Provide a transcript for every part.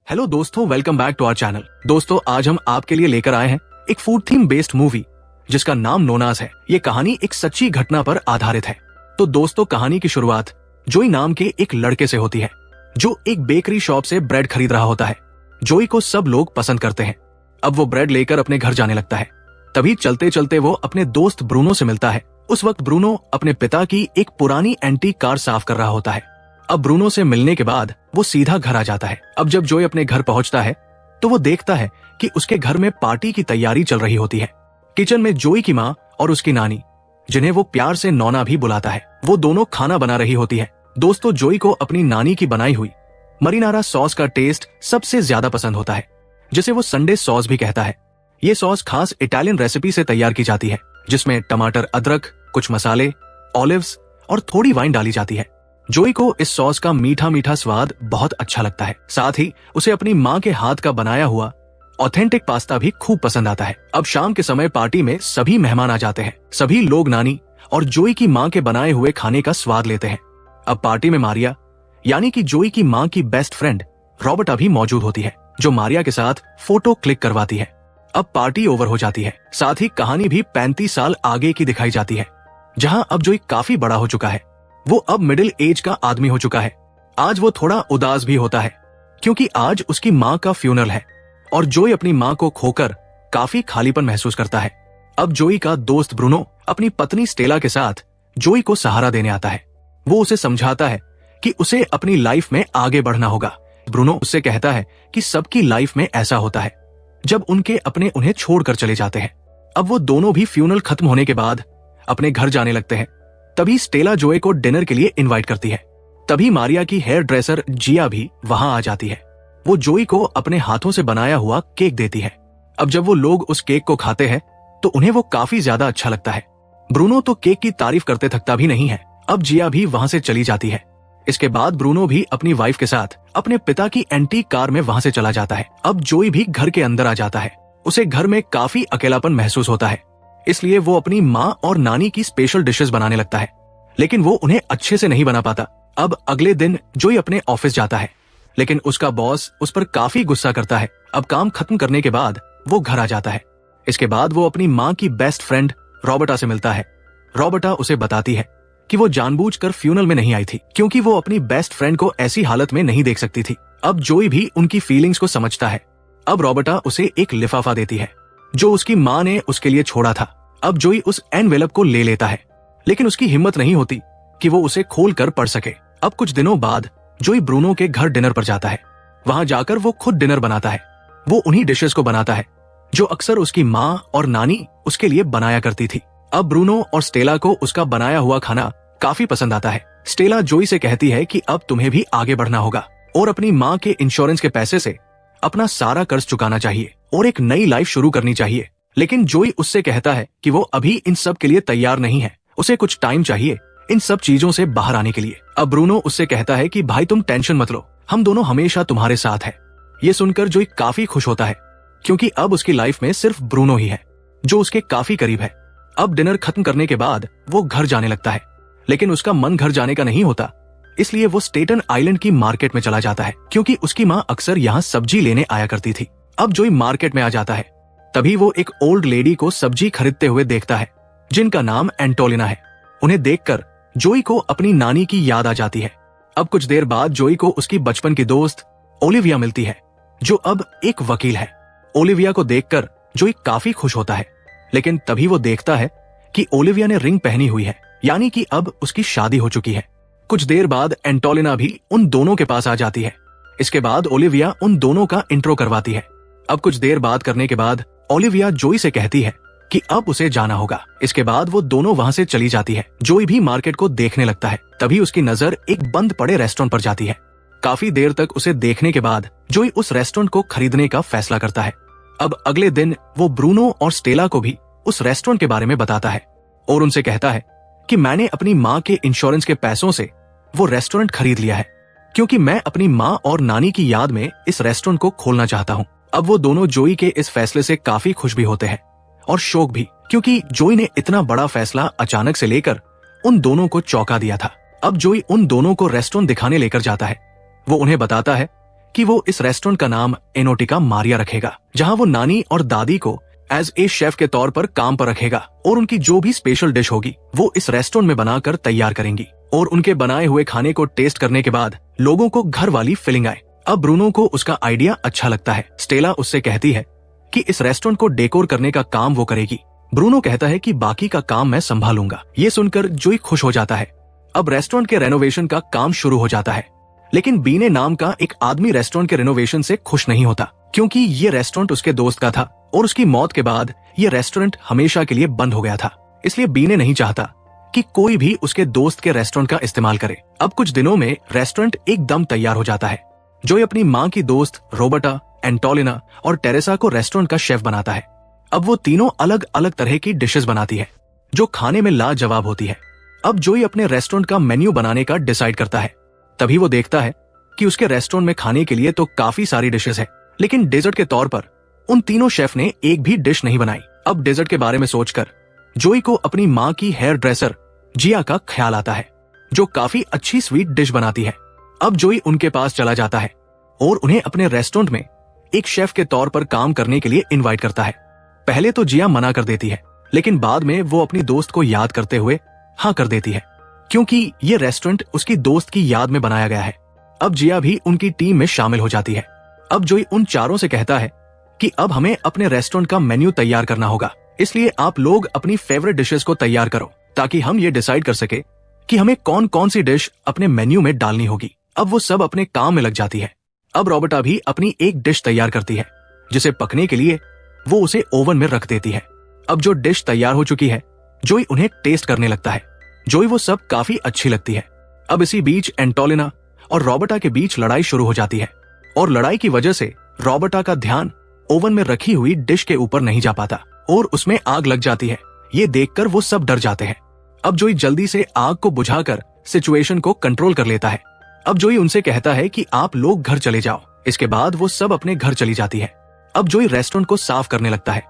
Hello दोस्तों, welcome back to our channel. दोस्तों, आज हम आपके लिए लेकर आए हैं एक फूड थीम बेस्ड मूवी जिसका नाम नोनाज है। ये कहानी एक सच्ची घटना पर आधारित है। तो दोस्तों, कहानी की शुरुआत जोई नाम के एक लड़के से होती है जो एक बेकरी शॉप से ब्रेड खरीद रहा होता है। जोई को सब लोग पसंद करते हैं। अब वो ब्रेड लेकर अपने घर जाने लगता है। तभी चलते चलते वो अपने दोस्त ब्रूनो से मिलता है। उस वक्त ब्रूनो अपने पिता की एक पुरानी एंटीक कार साफ कर रहा होता है। अब ब्रूनो से मिलने के बाद वो सीधा घर आ जाता है। अब जब जोई अपने घर पहुंचता है तो वो देखता है कि उसके घर में पार्टी की तैयारी चल रही होती है। किचन में जोई की माँ और उसकी नानी, जिन्हें वो प्यार से नोना भी बुलाता है, वो दोनों खाना बना रही होती है। दोस्तों, जोई को अपनी नानी की बनाई हुई मरीनारा सॉस का टेस्ट सबसे ज्यादा पसंद होता है, जिसे वो संडे सॉस भी कहता है। ये सॉस खास इटालियन रेसिपी से तैयार की जाती है, जिसमें टमाटर, अदरक, कुछ मसाले, ऑलिव्स और थोड़ी वाइन डाली जाती है। जोई को इस सॉस का मीठा मीठा स्वाद बहुत अच्छा लगता है। साथ ही उसे अपनी माँ के हाथ का बनाया हुआ ऑथेंटिक पास्ता भी खूब पसंद आता है। अब शाम के समय पार्टी में सभी मेहमान आ जाते हैं। सभी लोग नानी और जोई की माँ के बनाए हुए खाने का स्वाद लेते हैं। अब पार्टी में मारिया, यानी कि जोई की माँ की बेस्ट फ्रेंड रॉबर्टा भी मौजूद होती है, जो मारिया के साथ फोटो क्लिक करवाती है। अब पार्टी ओवर हो जाती है। साथ ही कहानी भी 35 साल आगे की दिखाई जाती है, जहाँ अब जोई काफी बड़ा हो चुका है। वो अब मिडिल एज का आदमी हो चुका है। आज वो थोड़ा उदास भी होता है, क्योंकि आज उसकी माँ का फ्यूनरल है और जोई अपनी माँ को खोकर काफी खालीपन महसूस करता है। अब जोई का दोस्त ब्रूनो अपनी पत्नी स्टेला के साथ जोई को सहारा देने आता है। वो उसे समझाता है कि उसे अपनी लाइफ में आगे बढ़ना होगा। ब्रूनो उससे कहता है कि सबकी लाइफ में ऐसा होता है जब उनके अपने उन्हें छोड़कर चले जाते हैं। अब वो दोनों भी फ्यूनरल खत्म होने के बाद अपने घर जाने लगते हैं। तभी स्टेला जोई को डिनर के लिए इनवाइट करती है। तभी मारिया की हेयर ड्रेसर जिया भी वहां आ जाती है। वो जोई को अपने हाथों से बनाया हुआ केक देती है। अब जब वो लोग उस केक को खाते हैं तो उन्हें वो काफी ज्यादा अच्छा लगता है। ब्रूनो तो केक की तारीफ करते थकता भी नहीं है। अब जिया भी वहां से चली जाती है। इसके बाद ब्रूनो भी अपनी वाइफ के साथ अपने पिता की एंटीक कार में वहां से चला जाता है। अब जोई भी घर के अंदर आ जाता है। उसे घर में काफी अकेलापन महसूस होता है, इसलिए वो अपनी माँ और नानी की स्पेशल डिशेस बनाने लगता है, लेकिन वो उन्हें अच्छे से नहीं बना पाता। अब अगले दिन जोई अपने ऑफिस जाता है, लेकिन उसका बॉस उस पर काफी गुस्सा करता है। अब काम खत्म करने के बाद वो घर आ जाता है। इसके बाद वो अपनी माँ की बेस्ट फ्रेंड रॉबर्टा से मिलता है। रॉबर्टा उसे बताती है कि वो जानबूझकर फ्यूनरल में नहीं आई थी, क्योंकि वो अपनी बेस्ट फ्रेंड को ऐसी हालत में नहीं देख सकती थी। अब जोई भी उनकी फीलिंग्स को समझता है। अब रॉबर्टा उसे एक लिफाफा देती है जो उसकी माँ ने उसके लिए छोड़ा था। अब जोई उस एनवेलप को ले लेता है, लेकिन उसकी हिम्मत नहीं होती कि वो उसे खोलकर पढ़ सके। अब कुछ दिनों बाद जोई ब्रूनो के घर डिनर पर जाता है। वहां जाकर वो खुद डिनर बनाता है। वो उन्हीं डिशेस को बनाता है जो अक्सर उसकी माँ और नानी उसके लिए बनाया करती थी। अब ब्रूनो और स्टेला को उसका बनाया हुआ खाना काफी पसंद आता है। स्टेला जोई से कहती है कि अब तुम्हें भी आगे बढ़ना होगा और अपनी माँ के इंश्योरेंस के पैसे से अपना सारा कर्ज चुकाना चाहिए और एक नई लाइफ शुरू करनी चाहिए। लेकिन जोई उससे कहता है कि वो अभी इन सब के लिए तैयार नहीं है। उसे कुछ टाइम चाहिए इन सब चीजों से बाहर आने के लिए। अब ब्रूनो उससे कहता है कि भाई तुम टेंशन मत लो, हम दोनों हमेशा तुम्हारे साथ हैं। ये सुनकर जोई काफी खुश होता है, क्योंकि अब उसकी लाइफ में सिर्फ ब्रूनो ही है जो उसके काफी करीब है। अब डिनर खत्म करने के बाद वो घर जाने लगता है, लेकिन उसका मन घर जाने का नहीं होता, इसलिए वो स्टेटन आइलैंड की मार्केट में चला जाता है, क्योंकि उसकी माँ अक्सर यहाँ सब्जी लेने आया करती थी। अब जोई मार्केट में आ जाता है। तभी वो एक ओल्ड लेडी को सब्जी खरीदते हुए देखता है, जिनका नाम एंटोलिना है। उन्हें देखकर जोई को अपनी नानी की याद आ जाती है। अब कुछ देर बाद जोई को उसकी बचपन की दोस्त ओलिविया मिलती है, जो अब एक वकील है। ओलिविया को देखकर जोई काफी खुश होता है, लेकिन तभी वो देखता है कि ओलिविया ने रिंग पहनी हुई है, यानी कि अब उसकी शादी हो चुकी है। कुछ देर बाद एंटोलिना भी उन दोनों के पास आ जाती है। इसके बाद ओलिविया उन दोनों का इंट्रो करवाती है। अब कुछ देर बात करने के बाद ओलिविया जोई से कहती है कि अब उसे जाना होगा। इसके बाद वो दोनों वहां से चली जाती है। जोई भी मार्केट को देखने लगता है। तभी उसकी नजर एक बंद पड़े रेस्टोरेंट पर जाती है। काफी देर तक उसे देखने के बाद जोई उस रेस्टोरेंट को खरीदने का फैसला करता है। अब अगले दिन वो ब्रूनो और स्टेला को भी उस रेस्टोरेंट के बारे में बताता है और उनसे कहता है कि मैंने अपनी माँ के इंश्योरेंस के पैसों से वो रेस्टोरेंट खरीद लिया है, क्योंकि मैं अपनी माँ और नानी की याद में इस रेस्टोरेंट को खोलना चाहता हूँ। अब वो दोनों जोई के इस फैसले से काफी खुश भी होते हैं और शौक भी, क्योंकि जोई ने इतना बड़ा फैसला अचानक से लेकर उन दोनों को चौंका दिया था। अब जोई उन दोनों को रेस्टोरेंट दिखाने लेकर जाता है। वो उन्हें बताता है कि वो इस रेस्टोरेंट का नाम एनोटिका मारिया रखेगा, जहां वो नानी और दादी को एज ए शेफ के तौर पर काम पर रखेगा और उनकी जो भी स्पेशल डिश होगी वो इस रेस्टोरेंट में बनाकर तैयार करेंगी और उनके बनाए हुए खाने को टेस्ट करने के बाद लोगों को घर वाली फीलिंग आए। अब ब्रूनो को उसका आइडिया अच्छा लगता है। स्टेला उससे कहती है कि इस रेस्टोरेंट को डेकोर करने का काम वो करेगी। ब्रूनो कहता है कि बाकी का काम मैं संभालूंगा। ये सुनकर जोई खुश हो जाता है। अब रेस्टोरेंट के रेनोवेशन का काम शुरू हो जाता है, लेकिन बीने नाम का एक आदमी रेस्टोरेंट के रेनोवेशन से खुश नहीं होता, क्योंकि ये रेस्टोरेंट उसके दोस्त का था और उसकी मौत के बाद ये रेस्टोरेंट हमेशा के लिए बंद हो गया था। इसलिए बीने नहीं चाहता कि कोई भी उसके दोस्त के रेस्टोरेंट का इस्तेमाल करे। अब कुछ दिनों में रेस्टोरेंट एकदम तैयार हो जाता है। जोई अपनी माँ की दोस्त रोबर्टा, एंटोलिना और टेरेसा को रेस्टोरेंट का शेफ बनाता है। अब वो तीनों अलग अलग तरह की डिशेस बनाती है जो खाने में लाजवाब होती है। अब जोई अपने रेस्टोरेंट का मेन्यू बनाने का डिसाइड करता है। तभी वो देखता है कि उसके रेस्टोरेंट में खाने के लिए तो काफी सारी डिशेस है, लेकिन डेजर्ट के तौर पर उन तीनों शेफ ने एक भी डिश नहीं बनाई। अब डेजर्ट के बारे में सोचकर जोई को अपनी माँ की हेयर ड्रेसर जिया का ख्याल आता है, जो काफी अच्छी स्वीट डिश बनाती है। अब जोई उनके पास चला जाता है और उन्हें अपने रेस्टोरेंट में एक शेफ के तौर पर काम करने के लिए इनवाइट करता है। पहले तो जिया मना कर देती है, लेकिन बाद में वो अपनी दोस्त को याद करते हुए हाँ कर देती है, क्योंकि ये रेस्टोरेंट उसकी दोस्त की याद में बनाया गया है। अब जिया भी उनकी टीम में शामिल हो जाती है। अब जोई उन चारों से कहता है कि अब हमें अपने रेस्टोरेंट का मेन्यू तैयार करना होगा, इसलिए आप लोग अपनी फेवरेट डिशेस को तैयार करो ताकि हम ये डिसाइड कर सके कि हमें कौन कौन सी डिश अपने मेन्यू में डालनी होगी। अब वो सब अपने काम में लग जाती है। अब रॉबर्टा भी अपनी एक डिश तैयार करती है, जिसे पकने के लिए वो उसे ओवन में रख देती है। अब जो डिश तैयार हो चुकी है, जोई उन्हें टेस्ट करने लगता है। जोई वो सब काफी अच्छी लगती है। अब इसी बीच एंटोलिना और रॉबर्टा के बीच लड़ाई शुरू हो जाती है और लड़ाई की वजह से रॉबर्टा का ध्यान ओवन में रखी हुई डिश के ऊपर नहीं जा पाता और उसमें आग लग जाती है। ये देखकर वो सब डर जाते हैं। अब जोई जल्दी से आग को बुझाकर सिचुएशन को कंट्रोल कर लेता है। अब जोई उनसे कहता है कि आप लोग घर चले जाओ। इसके बाद वो सब अपने घर चली जाती है। अब जोई रेस्टोरेंट को साफ करने लगता है।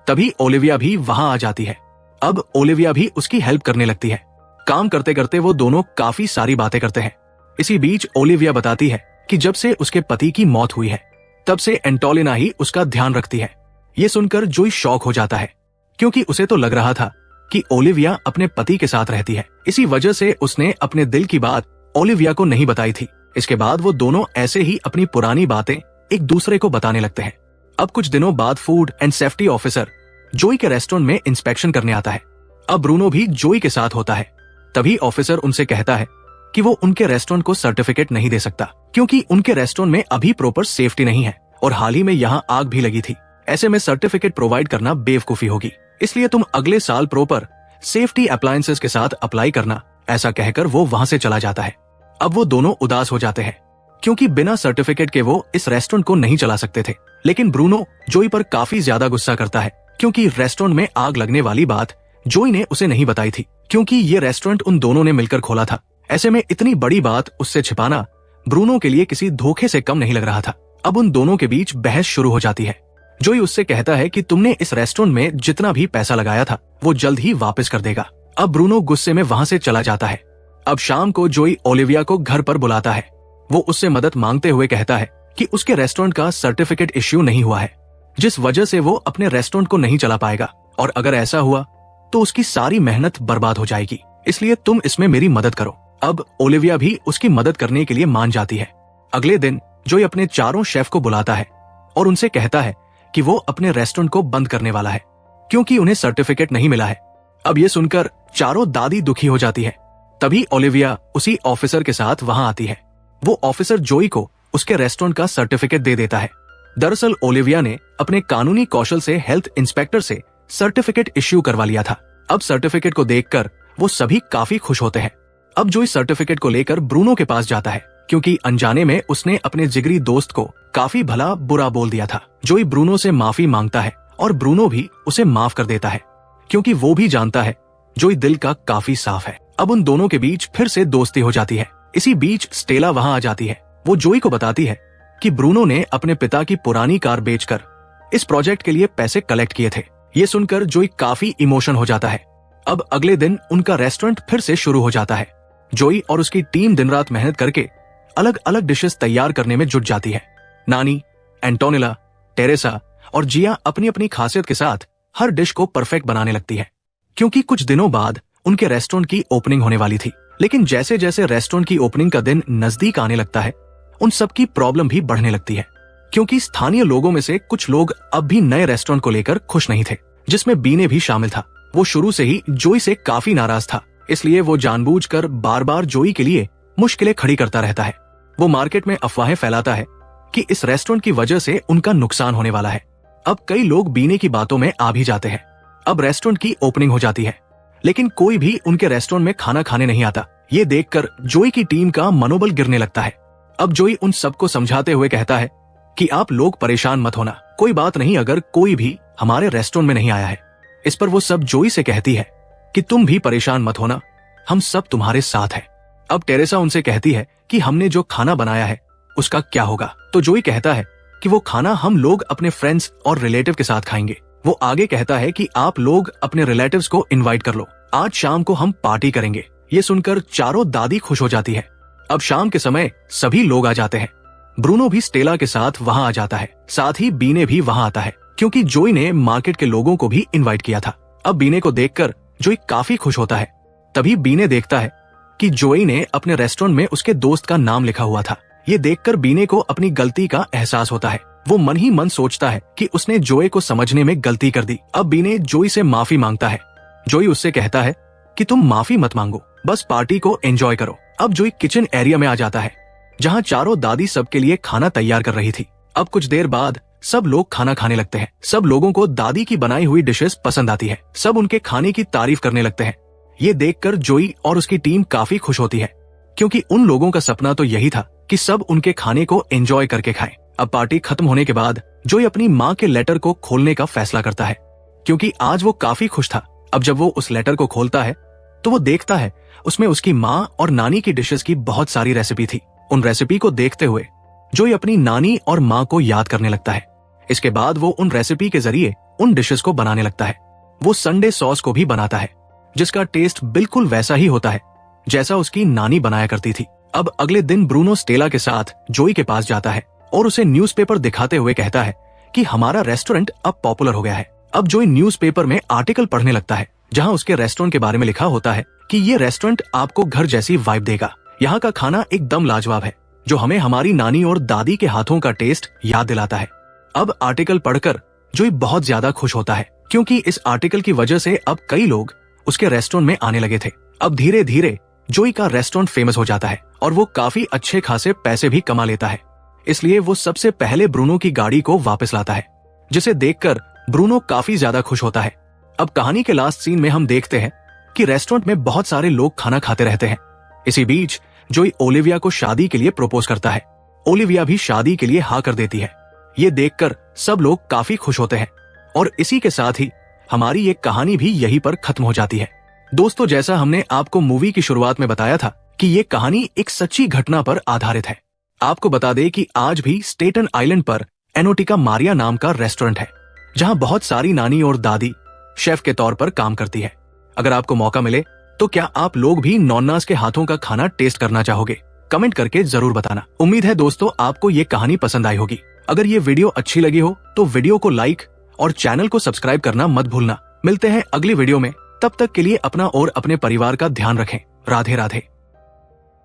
तभी ओलिविया भी वहां आ जाती है। अब ओलिविया भी उसकी हेल्प करने लगती है। काम करते करते वो दोनों काफी सारी बातें करते हैं। इसी बीच ओलिविया बताती है कि जब से उसके पति की मौत हुई है, तब से एंटोलिना ही उसका ध्यान रखती है। ये सुनकर जोई शॉक हो जाता है, क्योंकि उसे तो लग रहा था कि ओलिविया अपने पति के साथ रहती है। इसी वजह से उसने अपने दिल की बात ओलिविया को नहीं बताई थी। इसके बाद वो दोनों ऐसे ही अपनी पुरानी बातें एक दूसरे को बताने लगते हैं। अब कुछ दिनों बाद फूड एंड सेफ्टी ऑफिसर जोई के रेस्टोरेंट में इंस्पेक्शन करने आता है। अब ब्रूनो भी जोई के साथ होता है। तभी ऑफिसर उनसे कहता है कि वो उनके रेस्टोरेंट को सर्टिफिकेट नहीं दे सकता, क्योंकि उनके रेस्टोरेंट में अभी प्रॉपर सेफ्टी नहीं है और हाल ही में यहाँ आग भी लगी थी। ऐसे में सर्टिफिकेट प्रोवाइड करना बेवकूफी होगी, इसलिए तुम अगले साल प्रॉपर सेफ्टी अप्लायंसेस के साथ अप्लाई करना। ऐसा कहकर वो वहां से चला जाता है। अब वो दोनों उदास हो जाते हैं, क्योंकि बिना सर्टिफिकेट के वो इस रेस्टोरेंट को नहीं चला सकते थे। लेकिन ब्रूनो जोई पर काफी ज्यादा गुस्सा करता है, क्योंकि रेस्टोरेंट में आग लगने वाली बात जोई ने उसे नहीं बताई थी, क्योंकि ये रेस्टोरेंट उन दोनों ने मिलकर खोला था। ऐसे में इतनी बड़ी बात उससे छिपाना ब्रूनो के लिए किसी धोखे से कम नहीं लग रहा था। अब उन दोनों के बीच बहस शुरू हो जाती है। जोई उससे कहता है कि तुमने इस रेस्टोरेंट में जितना भी पैसा लगाया था वो जल्द ही वापस कर देगा। अब ब्रूनो गुस्से में वहां से चला जाता है। अब शाम को जोई ओलिविया को घर पर बुलाता है। वो उससे मदद मांगते हुए कहता है कि उसके रेस्टोरेंट का सर्टिफिकेट इश्यू नहीं हुआ है, जिस वजह से वो अपने रेस्टोरेंट को नहीं चला पाएगा, और अगर ऐसा हुआ तो उसकी सारी मेहनत बर्बाद हो जाएगी, इसलिए तुम इसमें मेरी मदद करो। अब ओलिविया भी उसकी मदद करने के लिए मान जाती है। अगले दिन जोई अपने चारों शेफ को बुलाता है और उनसे कहता है कि वो अपने रेस्टोरेंट को बंद करने वाला है, क्योंकि उन्हें सर्टिफिकेट नहीं मिला है। अब ये सुनकर चारों दादी दुखी हो जाती है। तभी ओलिविया उसी ऑफिसर के साथ वहां आती है। वो ऑफिसर जोई को उसके रेस्टोरेंट का सर्टिफिकेट दे देता है। दरअसल ओलिविया ने अपने कानूनी कौशल से हेल्थ इंस्पेक्टर से सर्टिफिकेट इश्यू करवा लिया था। अब सर्टिफिकेट को देखकर वो सभी काफी खुश होते हैं। अब जोई सर्टिफिकेट को लेकर ब्रूनो के पास जाता है, क्योंकि अनजाने में उसने अपने जिगरी दोस्त को काफी भला बुरा बोल दिया था। जोई ब्रूनो से माफी मांगता है और ब्रूनो भी उसे माफ कर देता है, क्योंकि वो भी जानता है जोई दिल का काफी साफ है। अब उन दोनों के बीच फिर से दोस्ती हो जाती है। इसी बीच स्टेला वहां आ जाती है। वो जोई को बताती है कि ब्रूनो ने अपने पिता की पुरानी कार बेचकर इस प्रोजेक्ट के लिए पैसे कलेक्ट किए थे। ये सुनकर जोई काफी इमोशन हो जाता है। अब अगले दिन उनका रेस्टोरेंट फिर से शुरू हो जाता है। जोई और उसकी टीम दिन रात मेहनत करके अलग अलग डिशेस तैयार करने में जुट जाती है। नानी, एंटोनिला, टेरेसा और जिया अपनी अपनी खासियत के साथ हर डिश को परफेक्ट बनाने लगती है, क्योंकि कुछ दिनों बाद उनके रेस्टोरेंट की ओपनिंग होने वाली थी। लेकिन जैसे जैसे रेस्टोरेंट की ओपनिंग का दिन नजदीक आने लगता है, उन सबकी प्रॉब्लम भी बढ़ने लगती है, क्योंकि स्थानीय लोगों में से कुछ लोग अब भी नए रेस्टोरेंट को लेकर खुश नहीं थे, जिसमें बीने भी शामिल था। वो शुरू से ही जोई से काफी नाराज था, इसलिए वो जानबूझकर बार बार जोई के लिए मुश्किलें खड़ी करता रहता है। वो मार्केट में अफवाहें फैलाता है कि इस रेस्टोरेंट की वजह से उनका नुकसान होने वाला है। अब कई लोग बीने की बातों में आ भी जाते हैं। अब रेस्टोरेंट की ओपनिंग हो जाती है, लेकिन कोई भी उनके रेस्टोरेंट में खाना खाने नहीं आता। ये देखकर जोई की टीम का मनोबल गिरने लगता है। अब जोई उन सबको समझाते हुए कहता है कि आप लोग परेशान मत होना, कोई बात नहीं अगर कोई भी हमारे रेस्टोरेंट में नहीं आया है। इस पर वो सब जोई से कहती है कि तुम भी परेशान मत होना, हम सब तुम्हारे साथ हैं। अब टेरेसा उनसे कहती है कि हमने जो खाना बनाया है उसका क्या होगा। तो जोई कहता है कि वो खाना हम लोग अपने फ्रेंड्स और रिलेटिव के साथ खाएंगे। वो आगे कहता है कि आप लोग अपने रिलेटिव्स को इनवाइट कर लो, आज शाम को हम पार्टी करेंगे। ये सुनकर चारों दादी खुश हो जाती है। अब शाम के समय सभी लोग आ जाते हैं। ब्रूनो भी स्टेला के साथ वहां आ जाता है, साथ ही बीने भी वहां आता है, क्योंकि जोई ने मार्केट के लोगों को भी इनवाइट किया था। अब बीने को देखकर जोई काफी खुश होता है। तभी बीने देखता है कि जोई ने अपने रेस्टोरेंट में उसके दोस्त का नाम लिखा हुआ था। ये देखकर बीने को अपनी गलती का एहसास होता है। वो मन ही मन सोचता है कि उसने जोई को समझने में गलती कर दी। अब बीने जोई से माफी मांगता है। जोई उससे कहता है कि तुम माफी मत मांगो, बस पार्टी को एंजॉय करो। अब जोई किचन एरिया में आ जाता है, जहाँ चारों दादी सबके लिए खाना तैयार कर रही थी। अब कुछ देर बाद सब लोग खाना खाने लगते हैं। सब लोगों को दादी की बनाई हुई डिशेस पसंद आती है। सब उनके खाने की तारीफ करने लगते हैं। ये देखकर जोई और उसकी टीम काफी खुश होती है, क्योंकि उन लोगों का सपना तो यही था कि सब उनके खाने को एंजॉय करके खाएं। अब पार्टी खत्म होने के बाद जोई अपनी माँ के लेटर को खोलने का फैसला करता है, क्योंकि आज वो काफी खुश था। अब जब वो उस लेटर को खोलता है तो वो देखता है उसमें उसकी माँ और नानी की डिशेस की बहुत सारी रेसिपी थी। उन रेसिपी को देखते हुए जोई अपनी नानी और माँ को याद करने लगता है। इसके बाद वो उन रेसिपी के जरिए उन डिशेस को बनाने लगता है। वो संडे सॉस को भी बनाता है, जिसका टेस्ट बिल्कुल वैसा ही होता है जैसा उसकी नानी बनाया करती थी। अब अगले दिन ब्रूनो स्टेला के साथ जोई के पास जाता है और उसे न्यूज़पेपर दिखाते हुए कहता है कि हमारा रेस्टोरेंट अब पॉपुलर हो गया है। अब जोई न्यूज़पेपर में आर्टिकल पढ़ने लगता है, जहां उसके रेस्टोरेंट के बारे में लिखा होता है कि ये रेस्टोरेंट आपको घर जैसी वाइब देगा। यहाँ का खाना एकदम लाजवाब है, जो हमें हमारी नानी और दादी के हाथों का टेस्ट याद दिलाता है। अब आर्टिकल पढ़कर जोई बहुत ज्यादा खुश होता है, क्योंकि इस आर्टिकल की वजह से अब कई लोग उसके रेस्टोरेंट में आने लगे थे। अब धीरे धीरे जोई का रेस्टोरेंट फेमस हो जाता है और वो काफी अच्छे खासे पैसे भी कमा लेता है। इसलिए वो सबसे पहले ब्रूनो की गाड़ी को वापस लाता है, जिसे देखकर ब्रूनो काफी ज्यादा खुश होता है। अब कहानी के लास्ट सीन में हम देखते हैं कि रेस्टोरेंट में बहुत सारे लोग खाना खाते रहते हैं। इसी बीच जोई ओलिविया को शादी के लिए प्रपोज करता है। ओलिविया भी शादी के लिए हाँ कर देती है। ये देखकर सब लोग काफी खुश होते हैं और इसी के साथ ही हमारी ये कहानी भी यहीं पर खत्म हो जाती है। दोस्तों, जैसा हमने आपको मूवी की शुरुआत में बताया था कि ये कहानी एक सच्ची घटना पर आधारित है। आपको बता दें कि आज भी स्टेटन आइलैंड पर एनोटिका मारिया नाम का रेस्टोरेंट है, जहां बहुत सारी नानी और दादी शेफ के तौर पर काम करती है। अगर आपको मौका मिले तो क्या आप लोग भी नॉन्नास के हाथों का खाना टेस्ट करना चाहोगे? कमेंट करके जरूर बताना। उम्मीद है दोस्तों आपको ये कहानी पसंद आई होगी। अगर ये वीडियो अच्छी लगी हो तो वीडियो को लाइक और चैनल को सब्सक्राइब करना मत भूलना। मिलते हैं अगली वीडियो में, तब तक के लिए अपना और अपने परिवार का ध्यान रखें। राधे राधे।